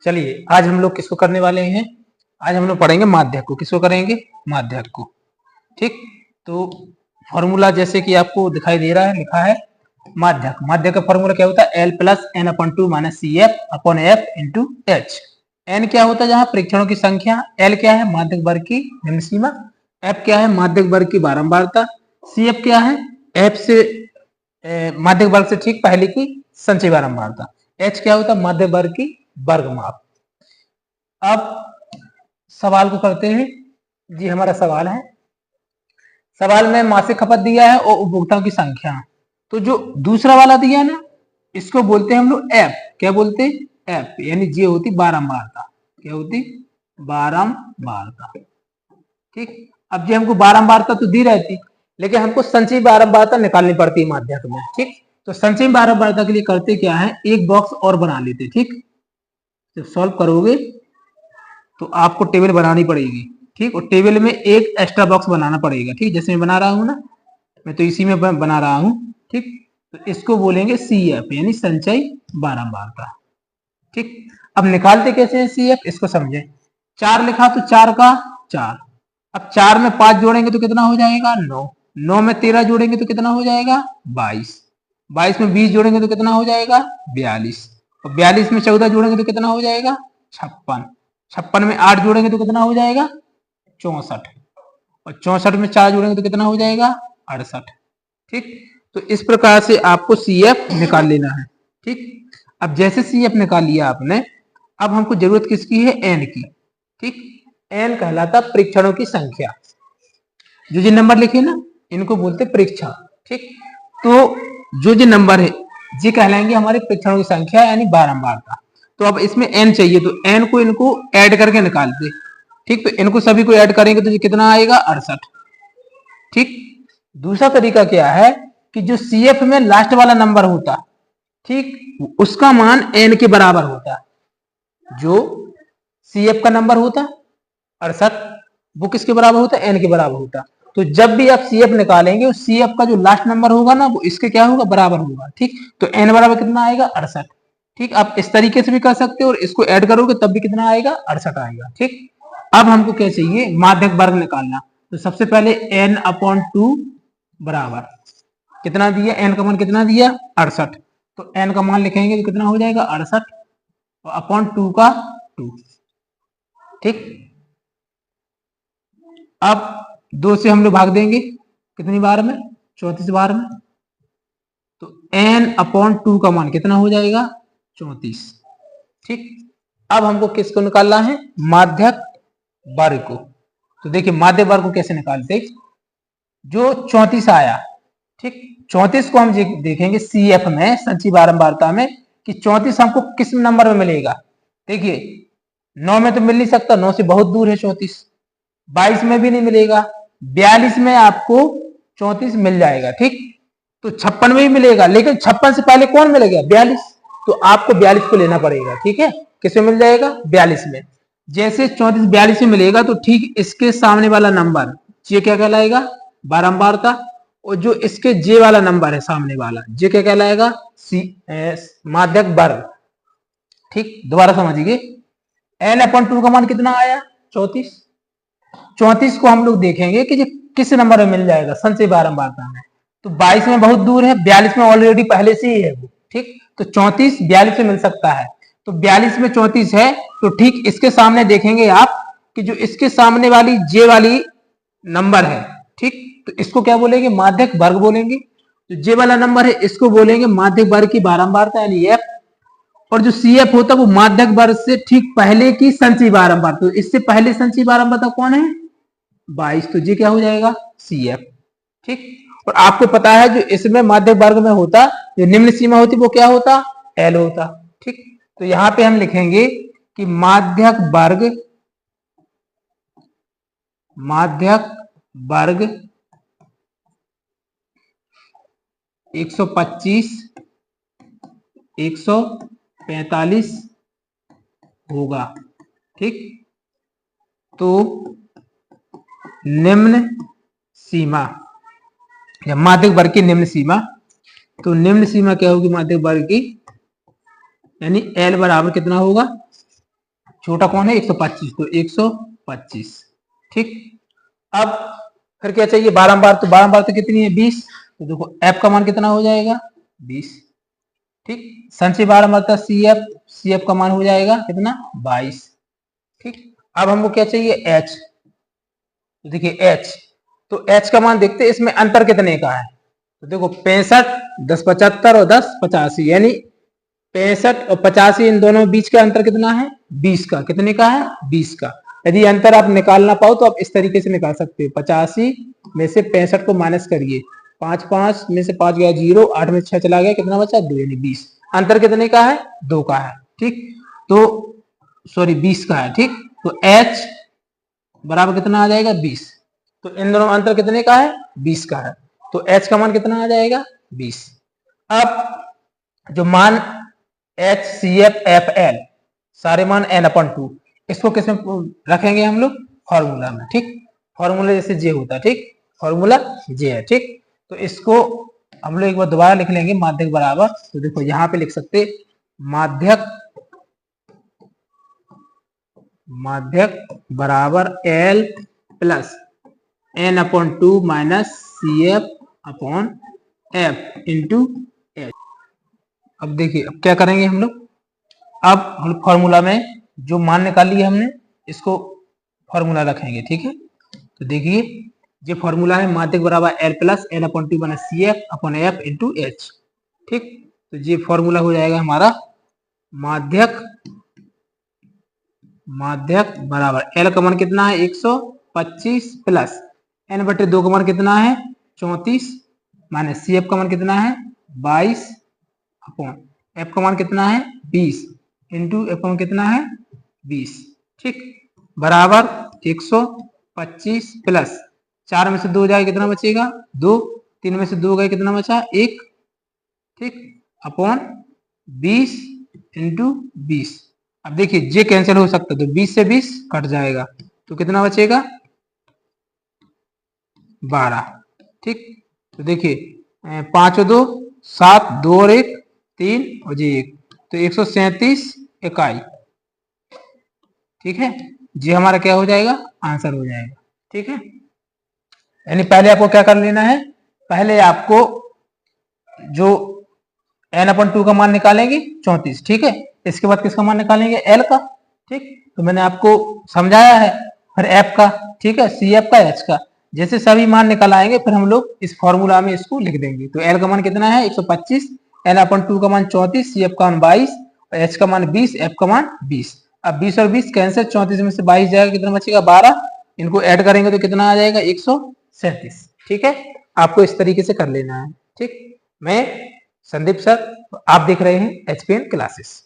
चलिए आज हम लोग किसको करने वाले हैं, आज हम लोग पढ़ेंगे माध्यक को। किसको करेंगे? माध्यक को। ठीक, तो फॉर्मूला जैसे कि आपको दिखाई दे रहा है, लिखा है माध्यक। माध्यक का फॉर्मूला क्या होता है? L plus N upon two minus C F upon F into H. N क्या होता है? जहां परीक्षणों की संख्या। एल क्या है? माध्यक वर्ग की निम्न सीमा। एफ क्या है? माध्यक वर्ग की बारंबारता। सी एफ क्या है? एफ से माध्यक वर्ग से ठीक पहले की संचयी बारंबारता। एच क्या होता है? माध्यक वर्ग की वर्ग माप। अब सवाल को करते हैं जी। हमारा सवाल है, सवाल में मासिक खपत दिया है और उपभोक्ताओं की संख्या। तो जो दूसरा वाला दिया ना, इसको बोलते हैं हम लोग एफ। क्या बोलते हैं? एफ, यानी ये होती बारंबारता। क्या होती? बारंबारता। ठीक, अब ये हमको बारंबारता तो दी रहती, लेकिन हमको संचयी बारंबारता निकालनी पड़ती है माध्यक में। ठीक, तो संचयी बारंबारता के लिए करते क्या है, एक बॉक्स और बना लेते। ठीक, जब सॉल्व करोगे तो आपको टेबल बनानी पड़ेगी। ठीक, और टेबल में एक एक्स्ट्रा बॉक्स बनाना पड़ेगा। ठीक, जैसे मैं बना रहा हूं ना, मैं तो इसी में बना रहा हूं। ठीक, तो इसको बोलेंगे सी एफ, यानी संचयी बारंबारता। ठीक, अब निकालते कैसे हैं सी एफ, इसको समझे। 4 लिखा तो 4 का 4। अब 4 में 5 जोड़ेंगे तो कितना हो जाएगा? 9। 9 में 13 जोड़ेंगे तो कितना हो जाएगा? 22। 22 में 20 जोड़ेंगे तो कितना हो जाएगा? 42। और 42 में 14 जोड़ेंगे तो कितना हो जाएगा? 56। 56 में 8 जोड़ेंगे तो कितना हो जाएगा? 64। और 64 में 4 जोड़ेंगे तो कितना हो जाएगा? 68। ठीक, तो इस प्रकार से आपको सी एफ निकाल लेना है। ठीक, अब जैसे सी एफ निकाल लिया आपने, अब हमको जरूरत किसकी है? एन की। ठीक, एन कहलाता परीक्षणों की संख्या। जो नंबर लिखे ना, इनको बोलते परीक्षण। ठीक, तो जो नंबर है ये कहलाएंगे हमारे परीक्षणों की संख्या, यानी बारंबारता। तो अब इसमें एन चाहिए, तो एन को इनको ऐड करके निकालते। ठीक, तो इनको सभी को ऐड करेंगे तो ये कितना आएगा? 68। ठीक, दूसरा तरीका क्या है कि जो सी एफ में लास्ट वाला नंबर होता, ठीक, उसका मान एन के बराबर होता। जो सी एफ का नंबर होता 68, वो किसके बराबर होता? एन के बराबर होता। तो जब भी आप सी एफ निकालेंगे, उस सी एफ का जो लास्ट नंबर होगा ना, वो इसके क्या होगा? बराबर होगा। ठीक, तो एन बराबर कितना आएगा? 68। ठीक, आप इस तरीके से भी कर सकते हो, और इसको ऐड करोगे तब भी कितना आएगा? 68 आएगा। ठीक, अब हमको क्या चाहिए? माध्यक वर्ग निकालना। तो सबसे पहले एन अपॉन टू बराबर कितना दिया? एन का मान कितना दिया? 68। तो एन का मान लिखेंगे तो कितना हो जाएगा? 68 और अपॉन 2 का 2। ठीक, अब 2 से हम लोग भाग देंगे कितनी बार में? 34 बार में। तो n अपॉन 2 का मान कितना हो जाएगा? 34। ठीक, अब हमको किसको निकालना है? माध्यक वर्ग को। तो देखिए माध्यक वर्ग को कैसे निकालते। जो 34 आया, ठीक, 34 को हम देखेंगे सी एफ में, संचयी बारंबारता में, कि 34 हमको किस नंबर में मिलेगा। देखिए 9 में तो मिल नहीं सकता, 9 से बहुत दूर है 34। 22 में भी नहीं मिलेगा। 42 में आपको 34 मिल जाएगा। ठीक, तो 56 में भी मिलेगा, लेकिन 56 से पहले कौन मिलेगा? 42। तो आपको 42 को लेना पड़ेगा। ठीक है, किसमें मिल जाएगा? 42 में। जैसे 34 42 में मिलेगा, तो ठीक इसके सामने वाला नंबर ये क्या कहलाएगा? बारंबारता। और जो इसके जे वाला नंबर है सामने वाला, जे क्या कहलाएगा? माध्यक वर्ग। ठीक, दोबारा समझिए। एन अपॉन 2 का मान कितना आया? 34। 34 को हम लोग देखेंगे कि ये किस नंबर में मिल जाएगा संचयी बारंबारता में। तो 22 में बहुत दूर है, 42 में ऑलरेडी पहले से ही है वो। ठीक, तो 34 42 में मिल सकता है। तो 42 में 34 है, तो ठीक इसके सामने देखेंगे आप कि जो इसके सामने वाली जे वाली नंबर है, ठीक, तो इसको क्या बोलेंगे? माध्यक वर्ग बोलेंगे। जो जे वाला नंबर है इसको बोलेंगे माध्यक वर्ग की बारंबारता, यानी एफ। और जो सी एफ होता है वो माध्यक वर्ग से ठीक पहले की संचयी बारंबारता। तो इससे पहले संचयी बारंबारता कौन है? 22। तो ये क्या हो जाएगा? C F. ठीक, और आपको पता है जो इसमें माध्यक वर्ग में होता, जो निम्न सीमा होती, वो क्या होता? एल होता। ठीक, तो यहां पे हम लिखेंगे कि माध्यक वर्ग 125 145 होगा। ठीक, तो निम्न सीमा या माध्यक वर्ग की निम्न सीमा, तो निम्न सीमा क्या होगी माध्यक वर्ग की? यानी एल बराबर कितना होगा? छोटा कौन है 125, तो 125। ठीक, अब फिर क्या चाहिए बारंबार, तो बारंबार तो कितनी है 20, तो देखो एफ का मान कितना हो जाएगा 20। ठीक, संचय बारंबारता सी एफ का मान हो जाएगा कितना 22। ठीक, अब हमको क्या चाहिए एच, तो देखिए एच, तो एच का मान देखते हैं इसमें अंतर कितने का है, तो देखो 65, 10 75 और 10 85, यानी 65 और 85 इन दोनों बीच का अंतर कितना है 20 का, कितने का है 20 का। यदि अंतर आप निकालना पाओ तो आप इस तरीके से निकाल सकते हो, 85 में से 65 को माइनस करिए, 5 5 में से 5 गया 0, 8 में 6 चला गया, कितना बचा 2, यानी 20। अंतर कितने का है 2 का है। ठीक, तो सॉरी 20 का है। ठीक, तो H बराबर कितना आ जाएगा 20, तो इन दोनों अंतर कितने का है 20 का है, तो H का मान कितना आ जाएगा 20। अब जो मान HCFFL सारे मान n/2, इसको किसमें रखेंगे हम लोग फॉर्मूला में। ठीक, फॉर्मूला जैसे जे होता है, ठीक, फॉर्मूला जे है। ठीक, तो इसको हम लोग एक बार दोबारा लिख लेंगे, माध्यक बराबर, तो देखो यहाँ पे लिख सकते माध्यक बराबर L plus n/2 minus CF/F into H। अब देखिए अब क्या करेंगे हम लोग, अब हम फॉर्मूला में जो मान निकाल लिए हमने इसको फॉर्मूला रखेंगे। ठीक है, तो देखिए ये फॉर्मूला है माध्यक बराबर L plus n/2 minus CF/F into H। ठीक, तो ये फॉर्मूला हो जाएगा हमारा माध्यक बराबर L का मान कितना है 125 प्लस n/2 का मान कितना है 34 माइनस CF का मान कितना है 22 अपॉन F का मान कितना है 20 इंटू F का मान कितना है 20। ठीक, बराबर 125 प्लस 4 में से 2 जाए कितना बचेगा 2, 3 में से 2 गए कितना बचा 1। ठीक, अपॉन 20 इंटू 20। अब देखिए जे कैंसिल हो सकता है, तो 20 से 20 कट जाएगा, तो कितना बचेगा 12। ठीक, तो देखिए 5 और 2 7, 2 और 1 3 और जी 1, तो 137 इकाई। ठीक है, जी हमारा क्या हो जाएगा आंसर हो जाएगा। ठीक है, यानी पहले आपको क्या कर लेना है, पहले आपको जो n/2 का मान निकालेंगे 34। ठीक है, इसके बाद किसका मान निकालेंगे L का। ठीक, तो मैंने आपको समझाया है, फिर F का, ठीक है, CF का, H का, जैसे सभी मान निकल आएंगे फिर हम लोग इस फॉर्मूला में इसको लिख देंगे। तो L का मान कितना है 125, n/2 का मान 34, CF का मान 22, H का मान 20, F का मान 20। अब 20 और 20 कैंसिल, 34 में से 22 जाएगा, कितना बचेगा 12, इनको ऐड करेंगे तो कितना आ जाएगा 137। ठीक है, आपको इस तरीके से कर लेना है। ठीक, मैं संदीप सर, आप देख रहे हैं HPN क्लासेस।